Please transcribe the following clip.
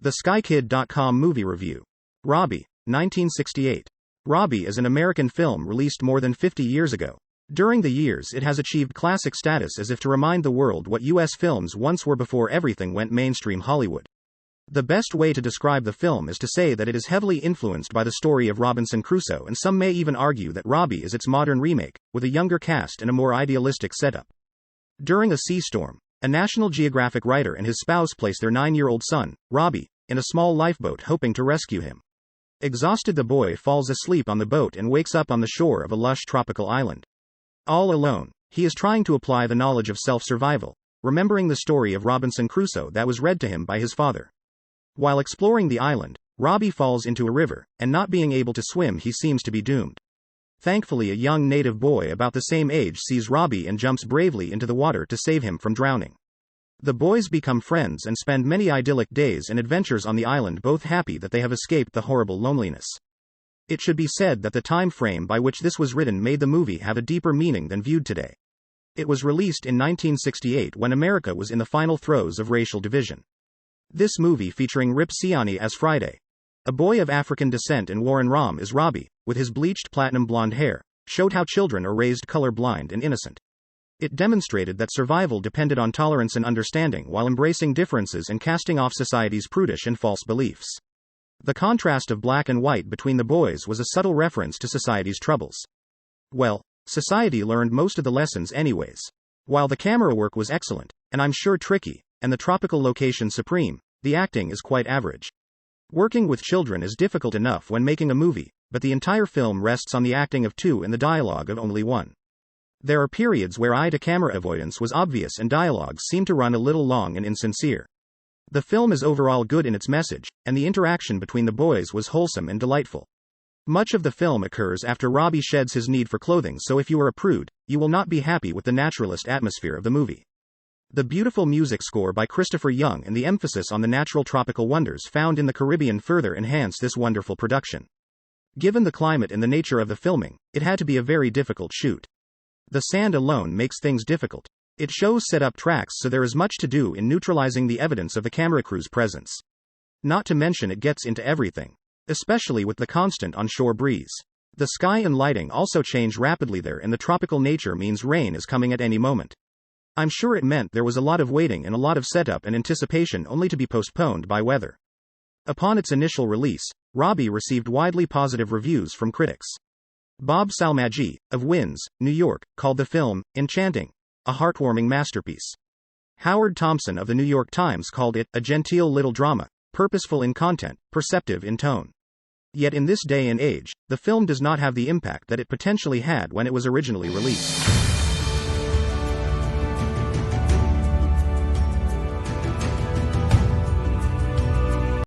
TheSkyKid.com movie review. Robby, 1968. Robby is an American film released more than 50 years ago. During the years, it has achieved classic status as if to remind the world what U.S. films once were before everything went mainstream Hollywood. The best way to describe the film is to say that it is heavily influenced by the story of Robinson Crusoe, and some may even argue that Robby is its modern remake, with a younger cast and a more idealistic setup. During a sea storm, a National Geographic writer and his spouse place their 9-year-old son, Robby, in a small lifeboat hoping to rescue him. Exhausted, the boy falls asleep on the boat and wakes up on the shore of a lush tropical island. All alone, he is trying to apply the knowledge of self-survival, remembering the story of Robinson Crusoe that was read to him by his father. While exploring the island, Robby falls into a river, and not being able to swim, he seems to be doomed. Thankfully, a young native boy about the same age sees Robby and jumps bravely into the water to save him from drowning. The boys become friends and spend many idyllic days and adventures on the island, both happy that they have escaped the horrible loneliness. It should be said that the time frame by which this was written made the movie have a deeper meaning than viewed today. It was released in 1968 when America was in the final throes of racial division. This movie, featuring Rip Ciani as Friday, a boy of African descent, and Warren Rahm as Robby, with his bleached platinum blonde hair, showed how children are raised color-blind and innocent. It demonstrated that survival depended on tolerance and understanding while embracing differences and casting off society's prudish and false beliefs. The contrast of black and white between the boys was a subtle reference to society's troubles. Well, society learned most of the lessons anyways. While the camera work was excellent, and I'm sure tricky, and the tropical location supreme, the acting is quite average. Working with children is difficult enough when making a movie, but the entire film rests on the acting of 2 and the dialogue of only 1. There are periods where eye-to-camera avoidance was obvious and dialogue seemed to run a little long and insincere. The film is overall good in its message, and the interaction between the boys was wholesome and delightful. Much of the film occurs after Robby sheds his need for clothing, so if you are a prude, you will not be happy with the naturalist atmosphere of the movie. The beautiful music score by Christopher Young and the emphasis on the natural tropical wonders found in the Caribbean further enhance this wonderful production. Given the climate and the nature of the filming, it had to be a very difficult shoot. The sand alone makes things difficult. It shows set-up tracks, so there is much to do in neutralizing the evidence of the camera crew's presence. Not to mention it gets into everything, especially with the constant onshore breeze. The sky and lighting also change rapidly there, and the tropical nature means rain is coming at any moment. I'm sure it meant there was a lot of waiting and a lot of setup and anticipation only to be postponed by weather. Upon its initial release, Robby received widely positive reviews from critics. Bob Salmaggi, of Winds, New York, called the film enchanting, a heartwarming masterpiece. Howard Thompson of the New York Times called it a genteel little drama, purposeful in content, perceptive in tone. Yet in this day and age, the film does not have the impact that it potentially had when it was originally released.